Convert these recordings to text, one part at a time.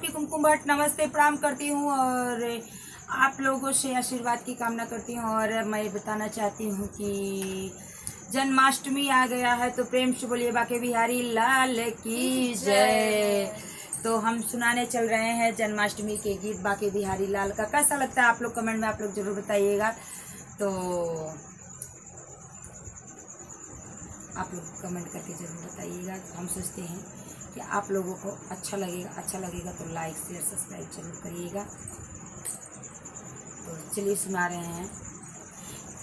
आपकी कुमकुम भट्ट नमस्ते प्रणाम करती हूँ और आप लोगों से आशीर्वाद की कामना करती हूँ। और मैं बताना चाहती हूँ कि जन्माष्टमी आ गया है तो प्रेम से बोलिए बाके बिहारी लाल की जय। तो हम सुनाने चल रहे हैं जन्माष्टमी के गीत बाके बिहारी लाल का। कैसा लगता है आप लोग कमेंट में आप लोग जरूर बताइएगा। तो आप लोग कमेंट करके जरूर बताइएगा। हम सोचते हैं कि आप लोगों को अच्छा लगेगा तो लाइक शेयर सब्सक्राइब जरूर करिएगा। तो चलिए सुना रहे हैं।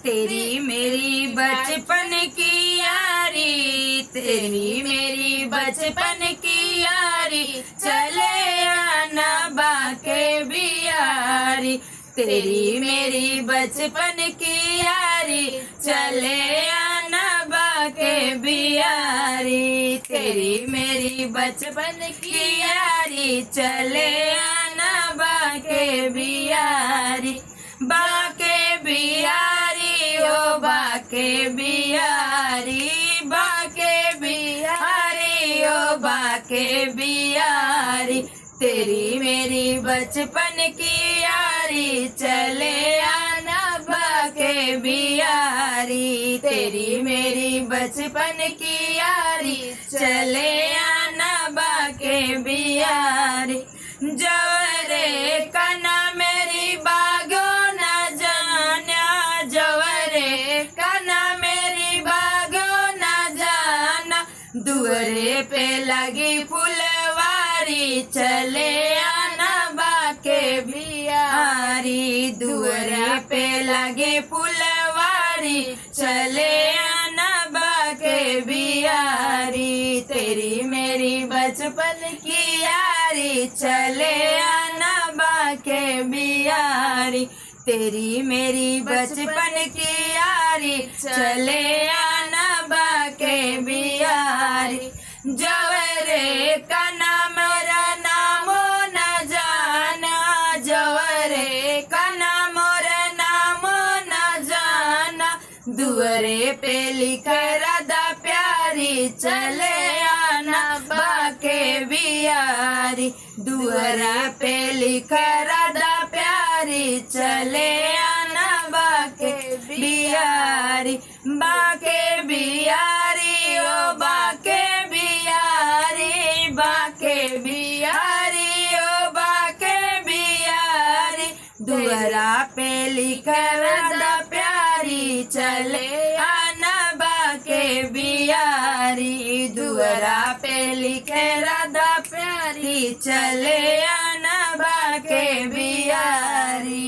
तेरी मेरी बचपन की यारी, तेरी मेरी बचपन की यारी, चले आना बाके बिहारी। तेरी मेरी बचपन की यारी, चले आना बाके बिहारी। तेरी मेरी बचपन की यारी, चले आना बाके बिहारी। बाके बिहारी ओ बाके बिहारी, बाके बिहारी ओ बाके बिहारी। तेरी मेरी बचपन की यारी, चले आना बाके बिहारी। तेरी मेरी बचपन की यारी, चले आना बाके बिहारी। जवरे कना मेरी बागो न जाना, जवरे कना मेरी बागो न जाना। दुअरे पे लगी फुलवारी, चले आना बाके बिहारी। दुअरे पे लगे फुलवारी, चले आना बाके बिहारी। तेरी मेरी बचपन की यारी, चले आना बाके बिहारी। तेरी मेरी बचपन की यारी, चले आना बाके बिहारी। जवरे का नाम मेरा नामो न जाना, जवरे का नाम मोरा नामो न जाना। दुअरे पे लिखा राधा प्यारी, चले आना बाके बिहारी। दुअरा पे लिखा राधा प्यारी, चले आना बाके बिहारी। बाके बिहारी ओ बाके बिहारी, बाके बिहारी ओ बाके बिहारी। दुअरा पे लिखा राधा प्यारी, चले आना बाके बिहारी। दुअरा पे लिखे राधा प्यारी, चले आना बाके बिहारी।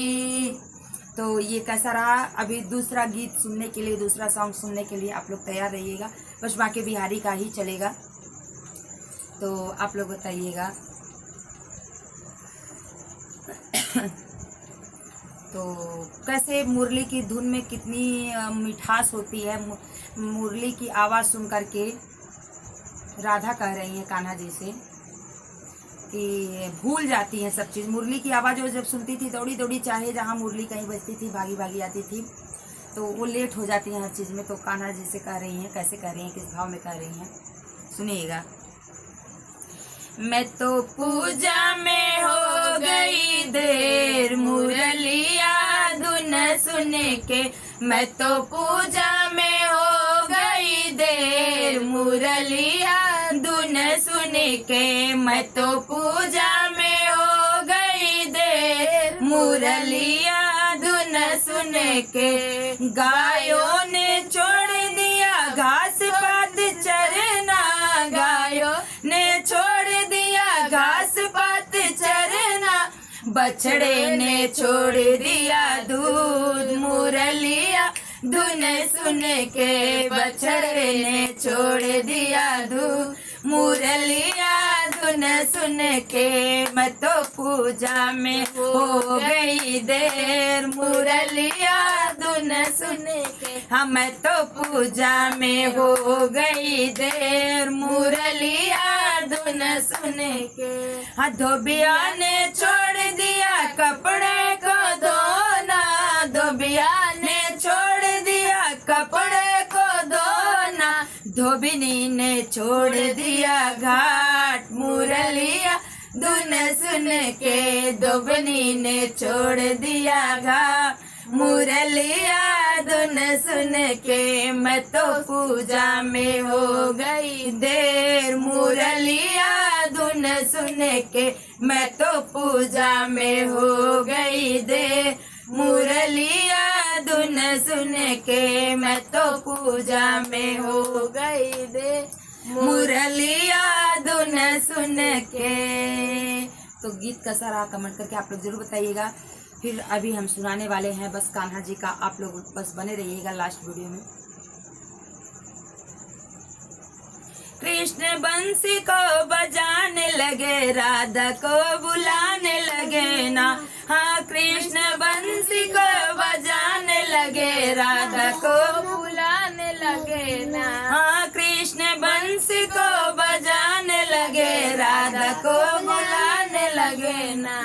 तो ये कैसा रहा? अभी दूसरा गीत सुनने के लिए, दूसरा सॉन्ग सुनने के लिए आप लोग तैयार रहिएगा। बस बाके बिहारी का ही चलेगा, तो आप लोग बताइएगा। तो कैसे मुरली की धुन में कितनी मिठास होती है। मुरली की आवाज़ सुन करके राधा कह रही हैं कान्हा जी से कि भूल जाती हैं सब चीज़। मुरली की आवाज़ वो जब सुनती थी दौड़ी दौड़ी, चाहे जहाँ मुरली कहीं बजती थी भागी भागी आती थी, तो वो लेट हो जाती हैं हर चीज़ में। तो कान्हा जी से कह रही हैं, कैसे कह रही हैं, किस भाव में कह रही हैं, सुनिएगा। मैं तो पूजा में हो गई देर, मुरलिया धुन सुन के। मैं तो पूजा में हो गई देर, मुरलिया धुन सुन के। मैं तो पूजा में हो गई देर, मुरलिया धुन सुन के। गायों ने छोड़ दिया घास पात चरना, गायों ने छोड़ दिया घास पात चरना। बछड़े ने छोड़ दिया दूध, मुरलिया धुन सुन के। बछड़े ने छोड़ दिया दूध, मुरलिया धुन सुन के। मैं तो पूजा में हो गई देर, मुरलिया धुन सुन के। हाँ मैं तो पूजा में हो गई देर, मुरलिया धुन सुन के। हाँ धोबिया ने छोड़ दिया कपड़े को धोना, धोबिया ने छोड़ दिया कपड़े को धोना। धोबिनी ने छोड़ दिया घाट, मुरलिया धुन सुन के दुबनी ने छोड़ दिया घाव। मुरलिया धुन सुन के मैं तो पूजा में हो गई देर। मुरलिया धुन सुन के मैं तो पूजा में हो गई देर। मुरलिया धुन सुन के मैं तो पूजा में हो गई देर। मुरलिया धुन सुन के। तो गीत कैसा रहा कमेंट करके आप लोग जरूर बताइएगा। फिर अभी हम सुनाने वाले हैं बस कान्हा जी का, आप लोग बस बने रहिएगा लास्ट वीडियो में। कृष्ण बंसी को बजाने लगे, राधा को बुलाने लगे ना। हाँ कृष्ण बंसी को बजाने लगे, राधा को बुलाने लगे ना। हाँ कृष्ण बंसी को बजाने लगे, राधा को बुलाने लगे ना।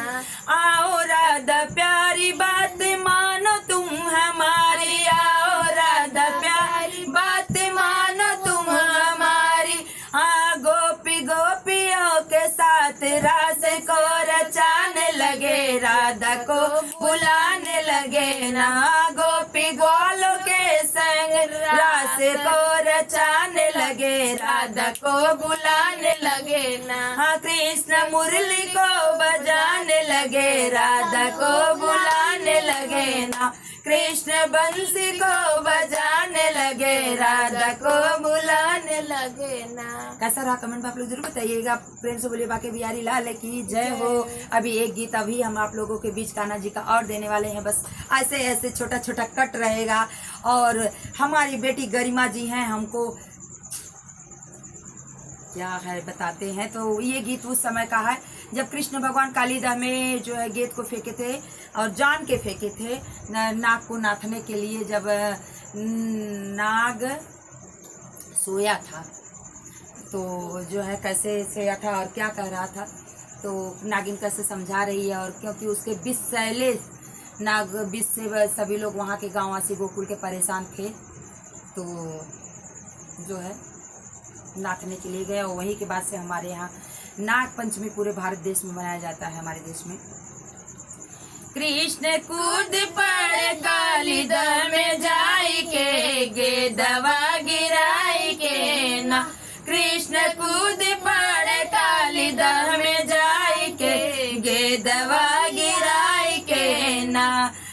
आओ राधा प्यारी बात मानो तुम हमारी, आओ राधा प्यारी बात मानो तुम हमारी। हाँ गोपी गोपियों के साथ रास को रचाने लगे, राधा को बुलाने लगे ना। गोपी ग्वालों के संग रास को रचाने लगे, राधा को बुलाने लगे ना। हाँ कृष्ण मुरली को बजाने लगे, राधा को बुलाने लगे ना। कृष्ण बंसी को बजाने लगे, राधा को बुलाने लगे ना। कैसा रहा कमेंट में आप लोग जरूर बताइएगा। प्रेम से बोलिए बाकी बिहारी लाल की जय हो। अभी एक गीत अभी हम आप लोगों के बीच कान्हा जी का और देने वाले हैं, बस ऐसे ऐसे छोटा छोटा कट रहेगा। और हमारी बेटी गरिमा जी हैं, हमको क्या है बताते हैं। तो ये गीत उस समय का है जब कृष्ण भगवान कालीदा में जो है गेंद को फेंके थे और जान के फेंके थे नाग को नाथने के लिए। जब नाग सोया था तो जो है कैसे सोया था और क्या कह रहा था, तो नागिन कैसे समझा रही है। और क्योंकि उसके विष सैले नाग विष से सभी लोग वहाँ के गाँववासी गोकुल के परेशान थे, तो जो है नाथने के लिए गए। और वहीं के बाद से हमारे यहाँ नाग पंचमी पूरे भारत देश में मनाया जाता है, हमारे देश में। कृष्ण कूद पड़े कालीदा में जाई के, गे दवा गिराई के ना। कृष्ण कूद पड़े कालीदा में जाई के, गे दवा गिराई के ना।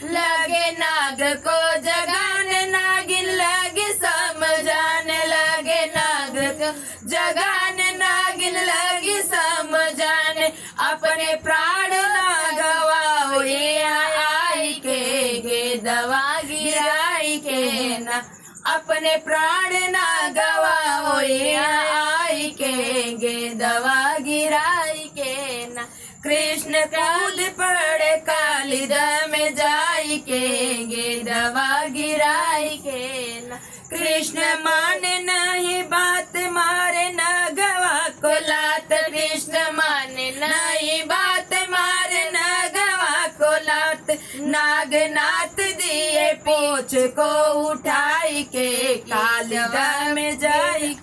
लगे नाग को जगाने, नागिन लगे समझाने, लगे नाग को जगाने, नागिन लगी समझाने। अपने प्राण ना गवाओ ये आई के, गे दवा गिराई के ना। अपने प्राण ना गवाओ ये आई के, गे दवा गिराई के ना। कृष्ण कूद पड़े कालीदा में जाई के, गे दवा गिराई के ना। कृष्ण माने नहीं बात, मारे न गवा को लात। कृष्ण माने नहीं बात, मारे न गवा को लात। नागनाथ दिए पोछ को उठाई के, कालीदा में जाई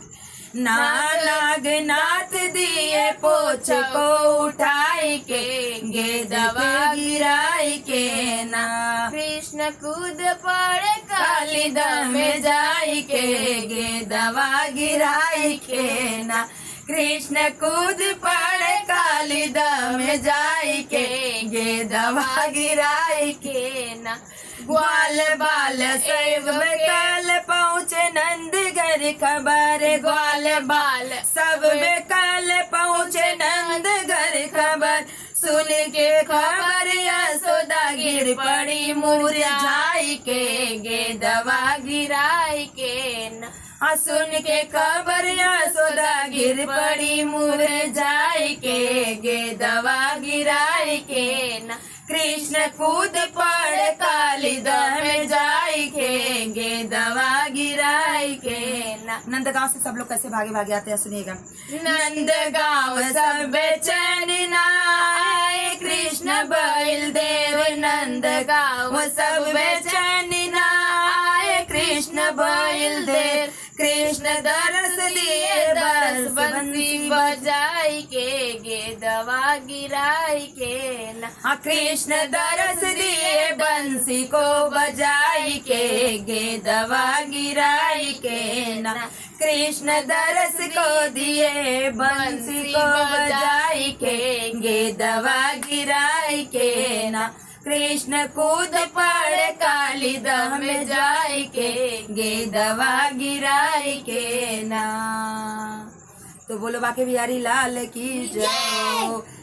ना। नागनाथ दिए पोछ को उठाई के, गे दवा गिराई के ना। कृष्ण कूद पड़े कालीदा में जाई के, गे दवा गिराई के ना। कृष्ण कूद पड़े कालीदा में जाई के, गे दवा गिराई के ना। ग्वाल बाल सब बेकल पहुँचे नंदगढ़ खबर, ग्वाल बाल सब बेकल पहुँचे नंदगढ़ खबर। सुन के खबर यशोदा गिर पड़ी मुरझाई के, गे दवा गिराई के ना। हाँ सुन के खबर यशोदा गिर पड़ी मुरझाई के, गे दवा गिराई के ना। कृष्ण कूद पड़े कालीदा में जाई के, गे दवा गिराई के ना। नंदगांव से सब लोग कैसे भागे भागे आते हैं सुनिएगा। नंदगांव सब बेचैन नाए, कृष्ण बलदेव नंदगांव सब बेचैन नाए, कृष्ण बलदेव। कृष्ण दरस दिए दस बंसी बजाई के गेदवा गिराई के ना। हाँ कृष्ण दरस दिए बंसी को बजाई के गेदवा गिराई के ना। कृष्ण दरस को दिए बंसी को बजाई के गेदवा गिराई के ना। कृष्ण कूद पड़े काली दह में जाई के गेदवा गिराई के ना। तो बोलो बाके बिहारी लाल की जय।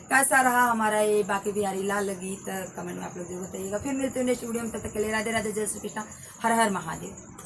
कैसा रहा हमारा ये बाके बिहारी लाल गीत कमेंट में आप लोग जरूर बताइएगा। फिर मिलते हैं नेक्स्ट वीडियो में, तब तक के लिए राधे राधे, जय श्री कृष्ण, हर हर महादेव।